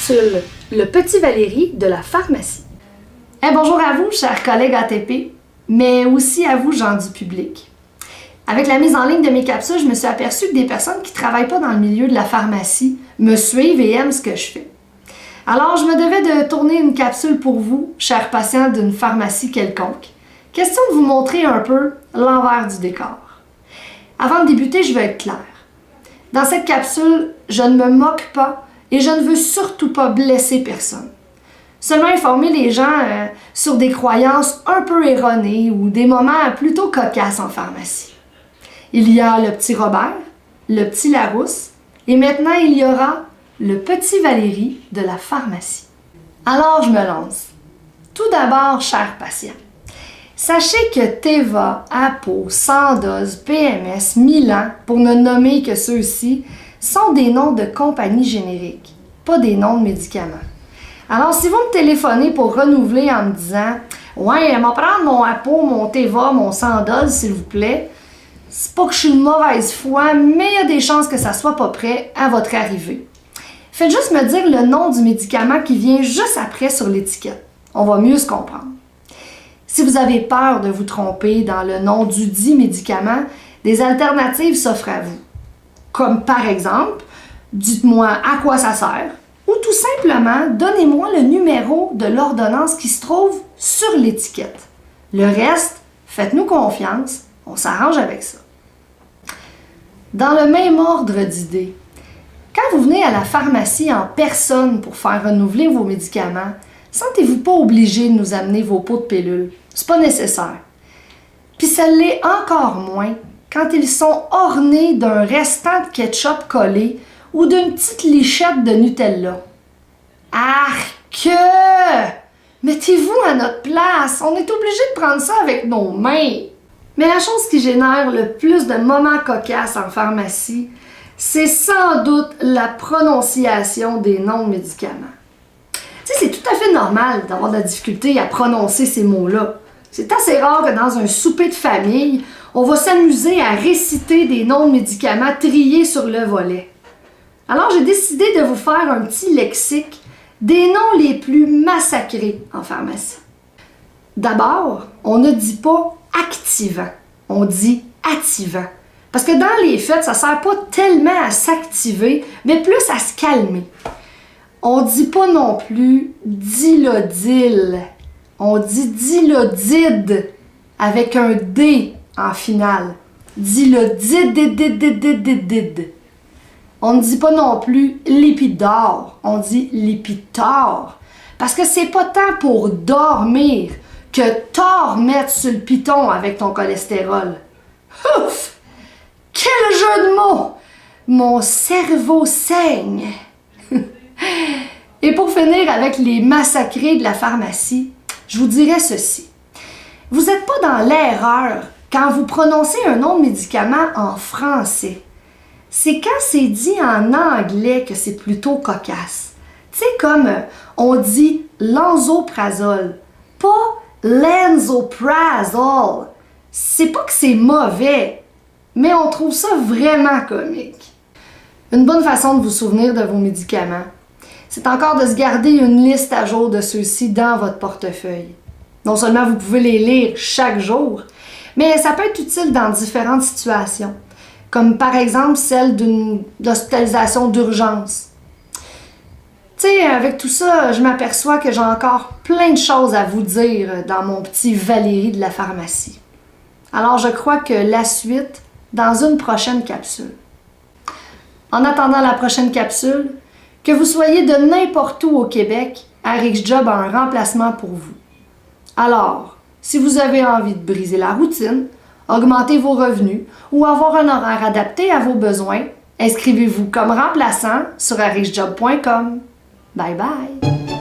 capsule, le petit Valérie de la pharmacie. Bonjour à vous, chers collègues ATP, mais aussi à vous, gens du public. Avec la mise en ligne de mes capsules, je me suis aperçue que des personnes qui ne travaillent pas dans le milieu de la pharmacie me suivent et aiment ce que je fais. Alors, je me devais de tourner une capsule pour vous, chers patients d'une pharmacie quelconque. Question de vous montrer un peu l'envers du décor. Avant de débuter, je veux être claire. Dans cette capsule, je ne me moque pas et je ne veux surtout pas blesser personne. Seulement informer les gens sur des croyances un peu erronées ou des moments plutôt cocasses en pharmacie. Il y a le petit Robert, le petit Larousse et maintenant il y aura le petit Valérie de la pharmacie. Alors je me lance. Tout d'abord, chers patients, sachez que Teva, Apo, Sandoz, PMS, Mylan, pour ne nommer que ceux-ci, sont des noms de compagnies génériques, pas des noms de médicaments. Alors, si vous me téléphonez pour renouveler en me disant « Ouais, je vais prendre mon Apo, mon Teva, mon Sandoz, s'il vous plaît », c'est pas que je suis de mauvaise foi, mais il y a des chances que ça soit pas prêt à votre arrivée. Faites juste me dire le nom du médicament qui vient juste après sur l'étiquette. On va mieux se comprendre. Si vous avez peur de vous tromper dans le nom du dit médicament, des alternatives s'offrent à vous. Comme par exemple, dites-moi à quoi ça sert, ou tout simplement, donnez-moi le numéro de l'ordonnance qui se trouve sur l'étiquette. Le reste, faites-nous confiance, on s'arrange avec ça. Dans le même ordre d'idées, quand vous venez à la pharmacie en personne pour faire renouveler vos médicaments, sentez-vous pas obligé de nous amener vos pots de pilules. C'est pas nécessaire. Puis ça l'est encore moins quand ils sont ornés d'un restant de ketchup collé ou d'une petite lichette de Nutella. Arc! Mettez-vous à notre place, on est obligé de prendre ça avec nos mains. Mais la chose qui génère le plus de moments cocasses en pharmacie, c'est sans doute la prononciation des noms de médicaments. Tu sais, c'est tout à fait normal d'avoir de la difficulté à prononcer ces mots-là. C'est assez rare que dans un souper de famille, on va s'amuser à réciter des noms de médicaments triés sur le volet. Alors, j'ai décidé de vous faire un petit lexique des noms les plus massacrés en pharmacie. D'abord, on ne dit pas activant, on dit attivant. Parce que dans les faits, ça ne sert pas tellement à s'activer, mais plus à se calmer. On ne dit pas non plus dilodil, on dit dilodide avec un D en finale. Dilodide. On ne dit pas non plus lipidor, on dit lipitor. Parce que c'est pas tant pour dormir que t'en remettre sur le piton avec ton cholestérol. Ouf! Quel jeu de mots! Mon cerveau saigne! Et pour finir avec les massacrés de la pharmacie, je vous dirais ceci. Vous n'êtes pas dans l'erreur quand vous prononcez un nom de médicament en français. C'est quand c'est dit en anglais que c'est plutôt cocasse. Tu sais, comme on dit l'enzoprazole, pas l'enzoprazole. C'est pas que c'est mauvais, mais on trouve ça vraiment comique. Une bonne façon de vous souvenir de vos médicaments, c'est encore de se garder une liste à jour de ceux-ci dans votre portefeuille. Non seulement vous pouvez les lire chaque jour, mais ça peut être utile dans différentes situations, comme par exemple celle d'une hospitalisation d'urgence. Tu sais, avec tout ça, je m'aperçois que j'ai encore plein de choses à vous dire dans mon petit Valérie de la pharmacie. Alors je crois que la suite dans une prochaine capsule. En attendant la prochaine capsule, que vous soyez de n'importe où au Québec, RxJob a un remplacement pour vous. Alors, si vous avez envie de briser la routine, augmenter vos revenus ou avoir un horaire adapté à vos besoins, inscrivez-vous comme remplaçant sur rxjob.com. Bye bye!